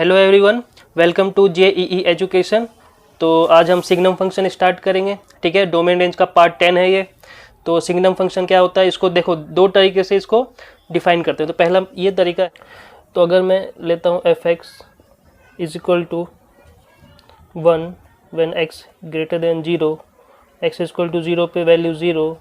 Hello everyone, welcome to JEE education. तो आज हम सिग्नम फंक्शन स्टार्ट करेंगे। ठीक है, डोमेन रेंज का पार्ट 10 है ये। तो सिग्नम फंक्शन क्या होता है, इसको देखो दो तरीके से इसको डिफाइन करते हैं। तो पहला ये तरीका है, तो अगर मैं लेता हूँ f x is equal to 1 when x greater than 0, x equal to 0 पे वैल्यू 0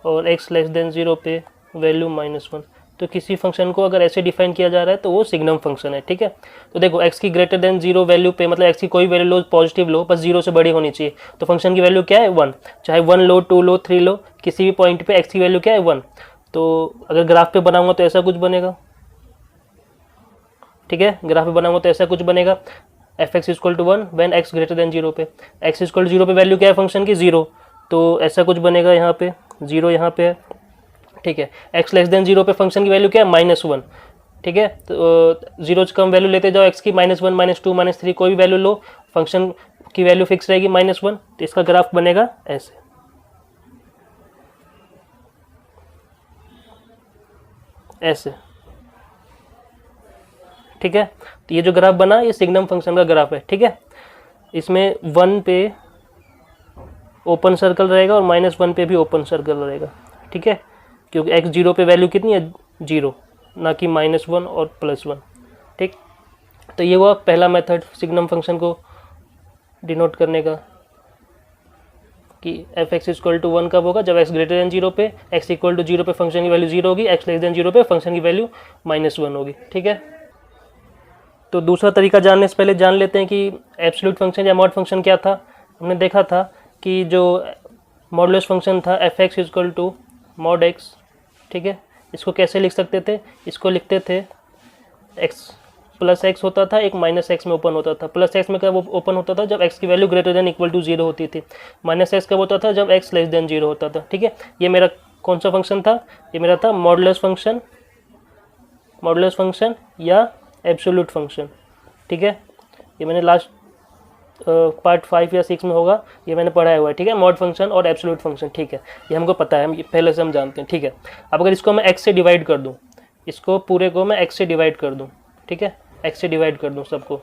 और एक्स लेस देन 0 पे वैल्यू -1। तो किसी फंक्शन को अगर ऐसे डिफाइन किया जा रहा है तो वो सिग्नम फंक्शन है। ठीक है, तो देखो एक्स की ग्रेटर देन 0 वैल्यू पे, मतलब एक्स की कोई वैल्यू लो, पॉजिटिव लो, बस 0 से बड़ी होनी चाहिए। तो फंक्शन की वैल्यू क्या है 1, चाहे 1 लो, 2 लो, 3 लो, किसी भी पॉइंट पे एक्स की वैल्यू क्या है 1। तो अगर ग्राफ पे बनाऊंगा तो ऐसा कुछ बनेगा। ठीक है, ग्राफ पे बनाऊंगा तो ऐसा कुछ बनेगा, f x equal to 1 when x greater than 0 पे, एक्स इक्वल टू 0 पे वैल्यू क्या है फंक्शन की 0, तो ऐसा कुछ बनेगा। यहाँ पे 0 यहाँ पे है। ठीक है, एक्स लेस देन 0 पे फंक्शन की वैल्यू क्या है -1। ठीक है, तो 0 से कम वैल्यू लेते जाओ एक्स की, -1, -2, -3 कोई भी वैल्यू लो, फंक्शन की वैल्यू फिक्स रहेगी -1। तो इसका ग्राफ बनेगा ऐसे, ऐसे। ठीक है, तो ये जो ग्राफ बना ये सिग्नम फंक्शन का ग्राफ है। ठीक है, इसमें 1 पे ओपन सर्कल रहेगा और -1 पे भी ओपन सर्कल रहेगा। ठीक है, क्योंकि x 0 पे वैल्यू कितनी है 0, ना कि -1 और +1। ठीक, तो ये हुआ पहला मेथड सिग्नम फंक्शन को डिनोट करने का, कि एफ एक्स इक्वल टू 1 कब होगा, जब x ग्रेटर देन 0 पे, x इक्वल टू 0 पे फंक्शन की वैल्यू 0 होगी, x लेस देन 0 पे फंक्शन की वैल्यू -1 होगी। ठीक है, तो दूसरा तरीका जानने से पहले जान लेते हैं कि एब्सोल्यूट फंक्शन या मॉड फंक्शन क्या था। हमने देखा था कि जो मॉडुलस फंक्शन था f x equal to mod x. ठीक है, इसको कैसे लिख सकते थे, इसको लिखते थे x प्लस एक्स होता था, एक -x में ओपन होता था। प्लस एक्स में कब ओपन होता था, जब x की value greater than equal to 0 होती थी। -x कब होता था, जब x लेस देन 0 होता था। ठीक है, ये मेरा कौन सा फंक्शन था, ये मेरा था मॉडुलस फंक्शन या एब्सोल्यूट फंक्शन। ठीक है, ये मैंने लास्ट पार्ट 5 या 6 में होगा, ये मैंने पढ़ाया हुआ है। ठीक है, मॉड फंक्शन और एब्सोल्यूट फंक्शन। ठीक है, ये हमको पता है, हम पहले से हम जानते हैं। ठीक है, अब अगर इसको मैं x से डिवाइड कर दूं, इसको पूरे को मैं x से डिवाइड कर दूं, ठीक है, x से डिवाइड कर दूं सबको,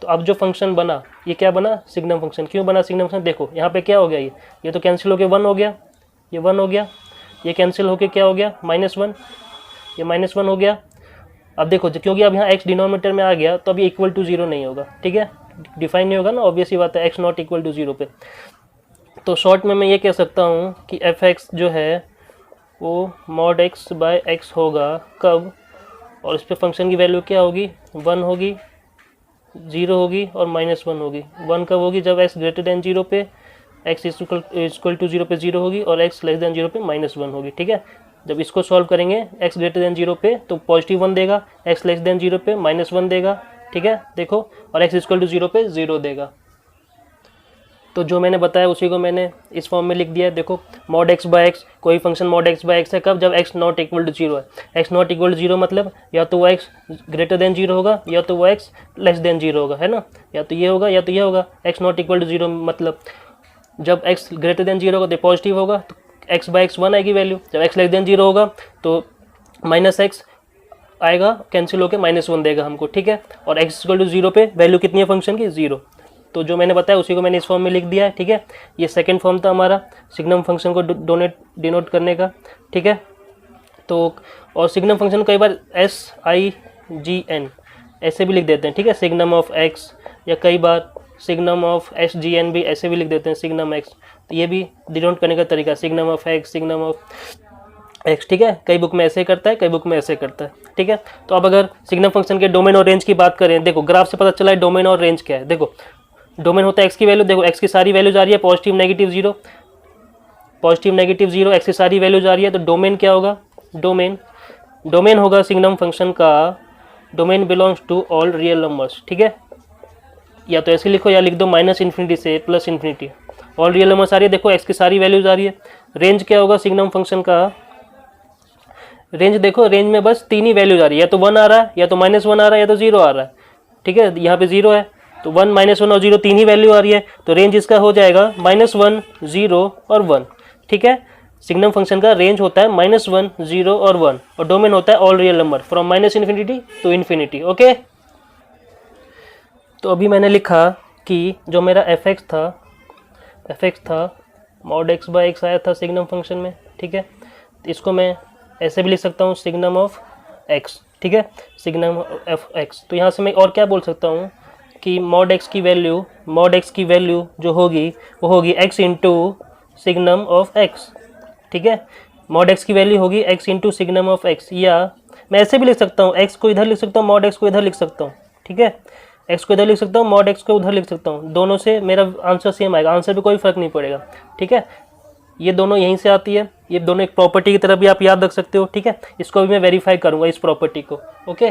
तो अब जो फंक्शन बना ये क्या बना, सिग्नम फंक्शन। क्यों बना सिग्नम फंक्शन, देखो यहाँ पे क्या हो गया, ये तो कैंसिल होके 1 हो गया, ये 1 हो गया, ये कैंसिल होके क्या हो गया -1, ये -1 हो गया। अब देखो क्योंकि अब यहाँ x डिनोमिनेटर में आ गया तो अभी इक्वल टू 0 नहीं होगा। ठीक है, डिफाइन नहीं होगा ना, ऑब्वियस ही बात है, x नॉट इक्वल टू 0 पे। तो शॉर्ट में मैं ये कह सकता हूँ कि एफ एक्स जो है वो मॉड x बाय x होगा कब, और इस पे फंक्शन की वैल्यू क्या होगी 1 होगी, 0 होगी और -1 होगी। 1 कब होगी, जब x ग्रेटर देन 0 पे, x इक्वल टू 0 पे 0 होगी और x लेस देन 0 पे -1 होगी। ठीक है, जब इसको सॉल्व करेंगे x ग्रेटर देन 0 पे तो +1 देगा, x लेस देन 0 पे -1 देगा। ठीक है, देखो, और x इक्वल टू 0 पे 0 देगा। तो जो मैंने बताया उसी को मैंने इस फॉर्म में लिख दिया है। देखो, मॉड x बाय x, कोई function mod x by x है कब, जब x नॉट इक्वल टू 0 है। x नॉट इक्वल टू 0 मतलब या तो वो x ग्रेटर देन 0 होगा या तो वो x लेस देन 0 होगा, है ना, या तो ये होगा या तो ये होगा। x नॉट इक्वल टू 0 मतलब जब x ग्रेटर देन 0 होगा तो पॉजिटिव होगा, तो x बाय x 1 आएगी वैल्यू। जब x लेस देन 0 होगा तो -x आएगा, कैंसिल होकर -1 देगा हमको। ठीक है, और x इक्वल टू 0 पे वैल्यू कितनी है फंक्शन की 0। तो जो मैंने बताया उसी को मैंने इस फॉर्म में लिख दिया है। ठीक है, ये सेकंड फॉर्म था हमारा सिग्नम फंक्शन को डिनोट करने का। ठीक है, तो और सिग्नम फंक्शन कई बार SIGN ऐसे भी लिख देते हैं। ठीक है, सिग्नम ऑफ x, या कई बार सिग्नम ऑफ SGN भी ऐसे भी लिख देते हैं, सिग्नम x। तो ये भी डिनोट करने का तरीका, signum of x, signum of x। ठीक है, कई बुक में ऐसे करता है, कई बुक में ऐसे करता है। ठीक है, तो अब अगर सिग्नम फंक्शन के डोमेन और रेंज की बात करें, देखो ग्राफ से पता चला है डोमेन और रेंज क्या है। देखो, डोमेन होता है x की वैल्यू, देखो x की सारी वैल्यूज आ रही है positive negative 0, positive negative 0, x की सारी वैल्यूज आ रही है। तो डोमेन क्या होगा, डोमेन होगा सिग्नम फंक्शन का, domain belongs to all real numbers. ठीक है, या तो ऐसे लिखो या लिख दो -∞ से +∞, ऑल रियल नंबर्स आ रही है। देखो x की सारी वैल्यूज आ रही है। रेंज क्या होगा सिग्नम फंक्शन का, रेंज देखो, रेंज में बस 3 ही वैल्यूज आ रही है, या तो 1 आ रहा है, या तो -1 आ रहा है, या तो 0 आ रहा है। ठीक है, यहाँ पे 0 है, तो 1, -1 और 0 3 ही वैल्यू आ रही है, तो रेंज इसका हो जाएगा -1, 0 और 1। ठीक है, सिग्नम फंक्शन का रेंज होता है -1, 0 और 1, और डोमेन होता है all real number from -∞ to ∞। Okay. तो अभी मैंने लिखा कि जो मेरा एफ एक्स था मॉड एक्स बाई एक्स आया था सिग्नम फंक्शन में, ठीक है। तो इसको मैं ऐसे भी लिख सकता हूँ सिग्नम ऑफ एक्स, ठीक है, सिग्नम एफ एक्स। तो यहाँ से मैं और क्या बोल सकता हूँ कि मॉड एक्स की वैल्यू जो होगी वो होगी x into signum of x, ठीक है। मॉड एक्स की वैल्यू होगी x into signum of x, या मैं ऐसे भी लिख सकता हूँ, एक्स को इधर लिख सकता हूँ, मॉड एक्स को इधर लिख सकता हूँ, ठीक है। एक्स को इधर लिख सकता हूँ, मॉड एक्स को उधर लिख सकता हूँ, दोनों से मेरा आंसर सेम आएगा, आंसर पे कोई फर्क नहीं पड़ेगा, ठीक है। ये दोनों यहीं से आती है, ये दोनों एक प्रॉपर्टी की तरह भी आप याद रख सकते हो, ठीक है। इसको भी मैं वेरीफाई करूँगा इस प्रॉपर्टी को, ओके।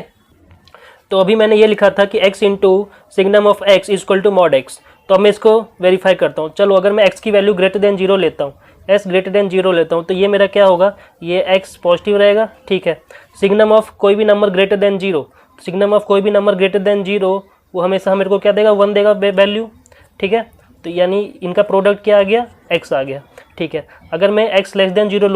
तो अभी मैंने ये लिखा था कि x into signum of x is equal to mod x. तो अब मैं इसको वेरीफाई करता हूँ। चलो अगर मैं x की वैल्यू ग्रेटर देन 0 लेता हूँ, s ग्रेटर देन 0 लेता हूँ, तो ये मेरा क्या होगा, ये x पॉजिटिव रहेगा, ठीक है। सिग्नम ऑफ कोई भी number greater than 0, signum of कोई भी नंबर ग्रेटर देन 0 वो हमेशा मेरे को क्या देगा, 1 देगा वैल्यू, ठीक है। तो यानी इनका प्रोडक्ट क्या आ गया, x आ गया, ठीक है। अगर मैं x लेस देन 0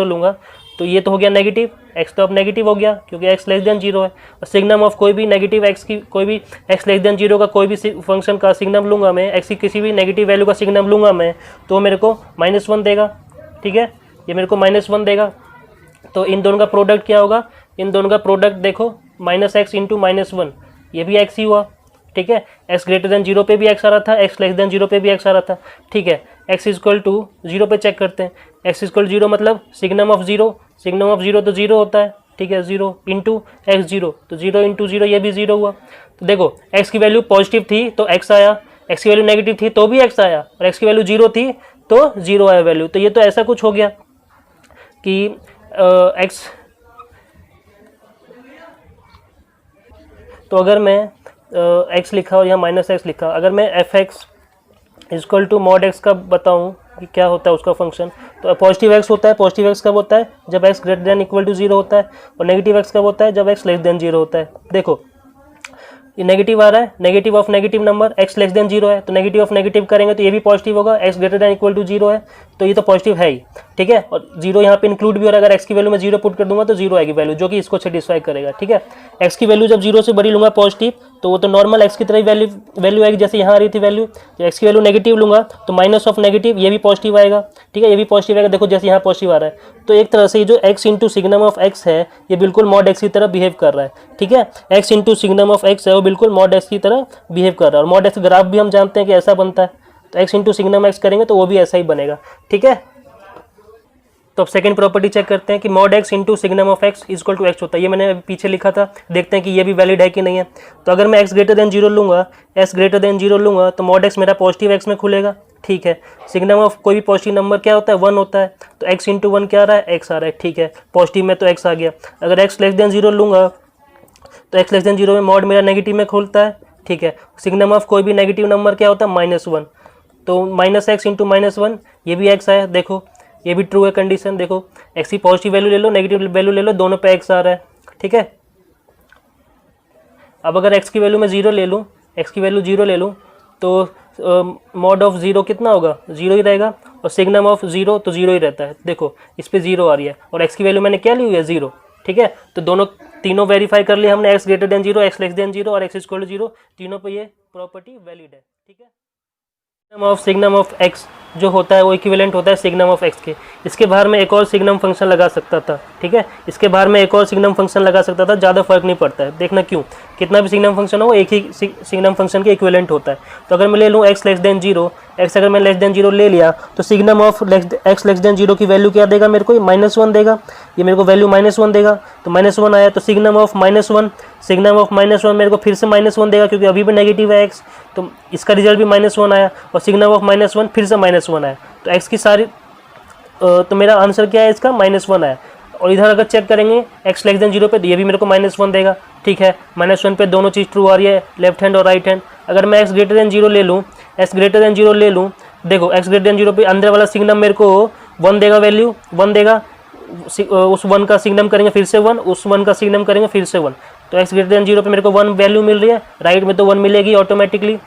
लूँगा, तो ये तो हो गया नेगेटिव, x तो अब नेगेटिव हो गया क्योंकि x लेस देन 0 है। और सिग्नम ऑफ कोई भी नेगेटिव x की, कोई भी x लेस देन 0 का कोई भी फंक्शन का सिग्नम लूँगा मैं, x की किसी भी नेगेटिव वैल्यू का सिग्नम लूँगा मैं, तो मेरे को -1 देगा, ठीक है। ये मेरे को -1 देगा। तो इन दोनों का प्रोडक्ट क्या होगा, इन दोनों का प्रोडक्ट देखो -x इंटू -1, ये भी x ही हुआ, ठीक है। x ग्रेटर देन 0 पे भी x आ रहा था, x लेस देन 0 पे भी x आ रहा था, ठीक है। x इक्वल टू 0 पे चेक करते हैं, x इक्वल 0 मतलब सिग्नम ऑफ 0 तो 0 होता है, ठीक है। 0 इंटू एक्स 0, तो 0 इंटू 0 ये भी 0 हुआ। तो देखो x की वैल्यू पॉजिटिव थी तो x आया, x की वैल्यू नेगेटिव थी तो भी x आया, और x की वैल्यू 0 थी तो 0 आया वैल्यू। तो ये तो ऐसा कुछ हो गया कि x, तो अगर मैं x लिखा और यहाँ -x लिखा, अगर मैं f x is equal to mod x का बताऊँ कि क्या होता है उसका फंक्शन, तो पॉजिटिव x होता है। पॉजिटिव x कब होता है, जब x greater than equal to 0 होता है, और नेगेटिव x कब होता है, जब x लेस देन 0 होता है। देखो ये नेगेटिव आ रहा है, negative of negative number, x less than 0 है तो नेगेटिव ऑफ नेगेटिव करेंगे तो ये भी पॉजिटिव होगा, x greater than equal to 0 है तो ये तो पॉजिटिव है ही, ठीक है। और 0 यहाँ पे इंक्लूड भी हो रहा है, अगर x की वैल्यू में 0 पुट कर दूंगा तो 0 आएगी वैल्यू, जो कि इसको सेटिस्फाई करेगा, ठीक है। x की वैल्यू जब 0 से बड़ी लूंगा पॉजिटिव, तो वो तो नॉर्मल x की तरह ही वैल्यू आएगी जैसे यहाँ आ रही थी वैल्यू। तो x की वैल्यू नेगेटिव लूंगा तो माइनस ऑफ नेगेटिव, ये भी पॉजिटिव आएगा, ठीक है, ये भी पॉजिटिव आएगा, देखो जैसे यहाँ पॉजिटिव आ रहा है। तो एक तरह से ये जो x into signum of x है ये बिल्कुल मॉड x की तरह बिहेव कर रहा है, ठीक है। x into signum of x है वो बिल्कुल मॉड x की तरह बिहेव कर रहा है, और मॉड x ग्राफ भी हम जानते हैं कि ऐसा बनता है, तो x इंटू सिग्नम x करेंगे तो वो भी ऐसा ही बनेगा, ठीक है। तो अब सेकंड प्रॉपर्टी चेक करते हैं कि mod x into signum of x equal to x होता है, ये मैंने पीछे लिखा था, देखते हैं कि ये भी वैलिड है कि नहीं है। तो अगर मैं x ग्रेटर देन 0 लूँगा, s ग्रेटर देन 0 लूँगा तो मॉड x मेरा पॉजिटिव x में खुलेगा, ठीक है। सिग्नम ऑफ कोई भी पॉजिटिव नंबर क्या होता है, 1 होता है, तो x इंटू 1 क्या आ रहा है, x आ रहा है, ठीक है, पॉजिटिव में तो x आ गया। अगर x लेस देन 0 लूँगा तो x लेस देन 0 में मॉड मेरा नेगेटिव में खुलता है, ठीक है। सिग्नम ऑफ कोई भी नेगेटिव नंबर क्या होता है, -1, तो -x इंटू -1 ये भी x आया, देखो ये भी ट्रू है कंडीशन, देखो x की पॉजिटिव वैल्यू ले लो, नेगेटिव वैल्यू ले लो, दोनों पे x आ रहा है, ठीक है। अब अगर x की वैल्यू मैं 0 ले लूँ, x की वैल्यू 0 ले लूँ तो मॉड ऑफ 0 कितना होगा, 0 ही रहेगा, और सिग्नम ऑफ 0 तो 0 ही रहता है, देखो इस पे 0 आ रही है, और x की वैल्यू मैंने क्या ली हुई है, 0, ठीक है। तो दोनों तीनों वेरीफाई कर लिए हमने, x greater than 0, x less than 0 और x इक्वल टू 0, तीनों पे ये प्रॉपर्टी वैलिड है, ठीक है। सिग्नम ऑफ x जो होता है वो इक्विवेलेंट होता है सिग्नम ऑफ x के। इसके बाहर में एक और सिग्नम फंक्शन लगा सकता था, ठीक है, इसके बाहर में एक और सिग्नम फंक्शन लगा सकता था, ज़्यादा फर्क नहीं पड़ता है, देखना क्यों, कितना भी सिग्नम फंक्शन हो वो एक ही सिग्नम फंक्शन के इक्विवेलेंट होता है। तो अगर मैं ले लूँ x लेस देन 0, x अगर मैं लेस देन 0 ले लिया तो signum of x less than 0 की वैल्यू क्या देगा मेरे को, -1 देगा, ये मेरे को वैल्यू -1 देगा, तो -1 आया, तो सिग्नम ऑफ -1 मेरे को फिर से -1 देगा क्योंकि अभी भी नेगेटिव है x, तो इसका रिजल्ट भी -1 आया, और सिग्नम ऑफ -1 फिर से -1 आया, तो x की सारी तो मेरा आंसर क्या है इसका, -1 आया। और इधर अगर चेक करेंगे x लेस देन 0 पे, तो ये भी मेरे को -1 देगा, ठीक है, -1 पे दोनों चीज़ ट्रू आ रही है, लेफ्ट हैंड और राइट हैंड। अगर मैं x ग्रेटर देन 0 ले लूँ, देखो x ग्रेटर देन 0 पे अंदर वाला सिग्नम मेरे को 1 देगा, वैल्यू 1 देगा, उस 1 का सिग्नम करेंगे फिर से 1, उस 1 का सिग्नम करेंगे फिर से 1, तो x ग्रेटर देन 0 पे मेरे को 1 वैल्यू मिल रही है, राइट में तो 1 मिलेगी ऑटोमेटिकली।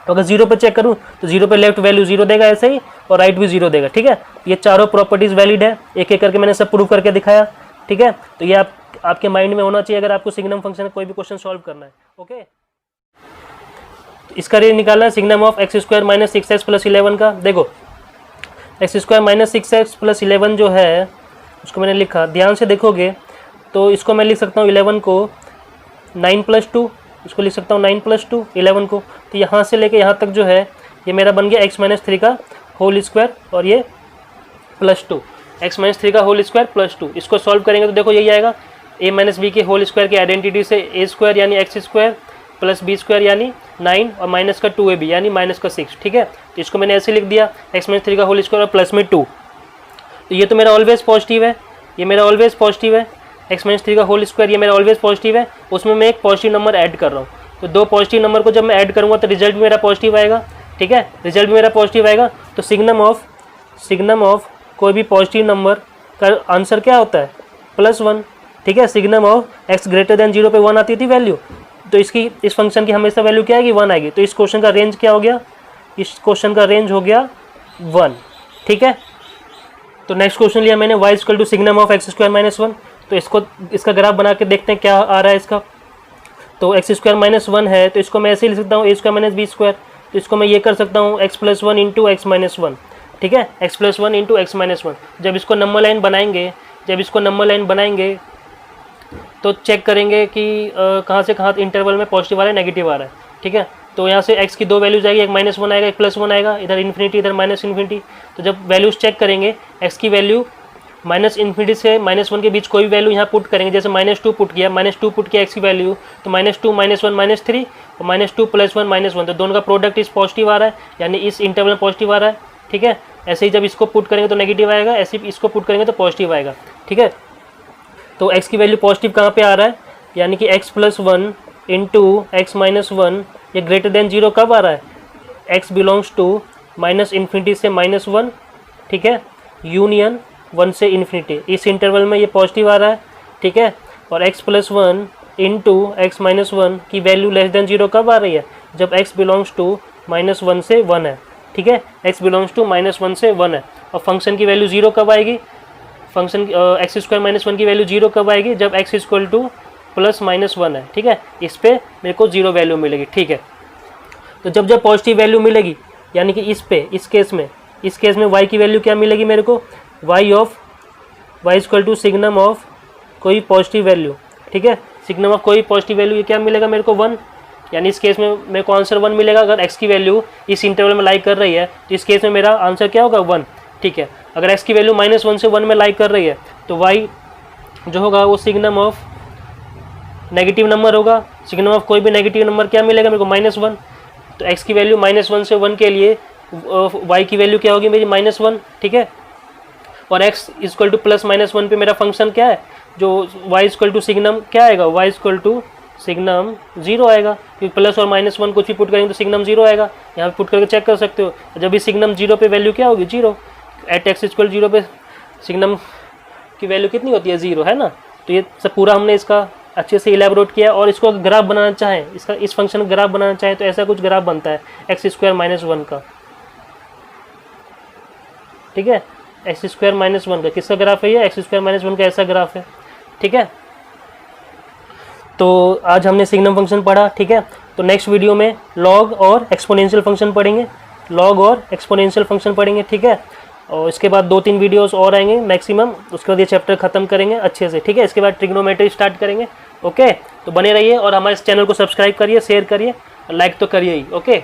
तो अगर 0 पे चेक करूँ तो 0 पे लेफ्ट वैल्यू 0 देगा ऐसे ही, और राइट भी 0 देगा, ठीक है। ये चारों प्रॉपर्टीज वैलिड है, एक एक करके मैंने सब प्रूव करके दिखाया, ठीक है। तो ये आपके माइंड में होना चाहिए अगर आपको सिग्नम फंक्शन का कोई भी क्वेश्चन सॉल्व करना है, ओके। इसका रेंज निकालना है signum of x square minus 6x plus 11 का। देखो x square minus 6x plus 11 जो है उसको मैंने लिखा, ध्यान से देखोगे तो इसको मैं लिख सकता हूँ 11 को 9 प्लस 2, इसको लिख सकता हूँ 9 प्लस 2 11 को। तो यहाँ से लेके यहाँ तक जो है ये मेरा बन गया x माइनस 3 का होल स्क्वायर और ये प्लस 2, x माइनस 3 का होल स्क्वायर प्लस 2। इसको सॉल्व करेंगे तो देखो यही आएगा, a माइनस बी के होल स्क्वायर की आइडेंटिटी से a स्क्वायर यानी x square plus b square यानी 9 और माइनस का 2ab यानी माइनस का 6। ठीक है, तो इसको मैंने ऐसे लिख दिया x माइनस 3 का होल स्क्वायर और प्लस में 2। तो ये तो मेरा ऑलवेज पॉजिटिव है, ये मेरा ऑलवेज पॉजिटिव है, x माइनस 3 का होल स्क्वायर ये मेरा ऑलवेज पॉजिटिव है, उसमें मैं एक पॉजिटिव नंबर ऐड कर रहा हूँ। तो दो पॉजिटिव नंबर को जब मैं ऐड करूँगा तो रिजल्ट भी मेरा पॉजिटिव आएगा। ठीक है, रिजल्ट भी मेरा पॉजिटिव आएगा। तो सिग्नम ऑफ कोई भी पॉजिटिव नंबर का आंसर क्या होता है +1। ठीक है, signum of x greater than 0 पे 1 आती थी वैल्यू, तो इस फंक्शन की हमेशा वैल्यू क्या आएगी 1 आएगी। तो इस क्वेश्चन का रेंज क्या हो गया, इस क्वेश्चन का रेंज हो गया 1। ठीक है, तो नेक्स्ट क्वेश्चन लिया मैंने y equal to signum of x square minus 1। तो इसका ग्राफ बना के देखते हैं क्या आ रहा है इसका। तो एक्स स्क्वायर माइनस 1 है तो इसको मैं ऐसे ही लिख सकता हूँ a square minus b square. तो इसको मैं ये कर सकता हूँ x plus 1 into x minus 1। ठीक है, x plus 1 into x minus 1। जब इसको नंबर लाइन बनाएंगे तो चेक करेंगे कि कहाँ से कहाँ इंटरवल में पॉजिटिव आ रहा है नेगेटिव आ रहा है। ठीक है, तो यहाँ से x की दो वैल्यूज आएगी, एक -1 आएगा एक +1 आएगा, इधर इन्फिनिटी इधर माइनस इन्फिनिटी। तो जब वैल्यूज चेक करेंगे x की वैल्यू -∞ से -1 के बीच कोई भी वैल्यू यहाँ पुट करेंगे, जैसे -2 पुट किया, -2 पुट किया x की वैल्यू, तो -2 -1 -3 और -2 + 1 -1, तो दोनों का प्रोडक्ट इस पॉजिटिव आ रहा है यानी इस इंटरवल में पॉजिटिव आ रहा है। ठीक है, ऐसे ही जब इसको पुट करेंगे तो नेगेटिव आएगा, ऐसे ही इसको पुट करेंगे तो पॉजिटिव आएगा। ठीक है, तो x की वैल्यू पॉजिटिव कहाँ पे आ रहा है, यानी कि x plus 1 into x minus 1 ये ग्रेटर देन 0 कब आ रहा है, x बिलोंग्स टू -∞ से -1। ठीक है, यूनियन 1 से इन्फिनिटी, इस इंटरवल में ये पॉजिटिव आ रहा है। ठीक है, और x plus 1 into x minus 1 की वैल्यू लेस देन 0 कब आ रही है, जब x बिलोंग्स टू -1 से 1 है। ठीक है, x बिलोंग्स टू -1 से 1 है। और फंक्शन की वैल्यू 0 कब आएगी, फंक्शन एक्स स्क्वायर माइनस 1 की वैल्यू 0 कब आएगी, जब x इक्वल टू +-1 है। ठीक है, इस पे मेरे को 0 वैल्यू मिलेगी। ठीक है, तो जब पॉजिटिव वैल्यू मिलेगी यानी कि इस केस में y की वैल्यू क्या मिलेगी मेरे को, y equal to signum of कोई पॉजिटिव वैल्यू। ठीक है, सिग्नम ऑफ कोई पॉजिटिव वैल्यू ये क्या मिलेगा मेरे को 1, यानी इस केस में मेरे को आंसर 1 मिलेगा। अगर x की वैल्यू इस इंटरवल में लाइक कर रही है तो इस केस में मेरा आंसर क्या होगा 1। ठीक है, अगर x की वैल्यू -1 से 1 में लाइक कर रही है तो y जो होगा वो सिग्नम ऑफ नेगेटिव नंबर होगा। सिग्नम ऑफ कोई भी नेगेटिव नंबर क्या मिलेगा मेरे को -1। तो x की वैल्यू -1 से 1 के लिए y की वैल्यू क्या होगी मेरी -1। ठीक है, और x इक्वल टू +-1 पे मेरा फंक्शन क्या है, जो y इक्वल टू सिग्नम क्या आएगा, y इक्वल टू सिग्नम 0 आएगा, क्योंकि प्लस और -1 कुछ भी पुट करेंगे तो सिग्नम 0 आएगा। यहाँ पे पुट करके चेक कर सकते हो, जब भी सिग्नम 0 पे वैल्यू क्या होगी 0, एट x इक्वल 0 पे सिग्नम की वैल्यू कितनी होती है 0, है ना। तो ये सब पूरा हमने इसका अच्छे से इलेबोरेट किया। और इसको ग्राफ बनाना चाहें, इस फंक्शन का ग्राफ बनाना चाहें तो ऐसा कुछ ग्राफ बनता है x स्क्वायर -1 का। ठीक है, x स्क्वायर -1 का किसका ग्राफ है, ये x स्क्वायर -1 का ऐसा ग्राफ है। ठीक है, तो आज हमने सिग्नम फंक्शन पढ़ा। ठीक है, तो नेक्स्ट वीडियो में लॉग और एक्सपोनेंशियल फंक्शन पढ़ेंगे, ठीक है, और इसके बाद 2-3 वीडियोस और आएंगे मैक्सिमम, उसके बाद ये चैप्टर खत्म करेंगे अच्छे से। ठीक है, इसके बाद ट्रिग्नोमेट्री स्टार्ट करेंगे। ओके, तो बने रहिए और हमारे इस चैनल को सब्सक्राइब करिए, शेयर करिए, लाइक तो करिए ही। ओके।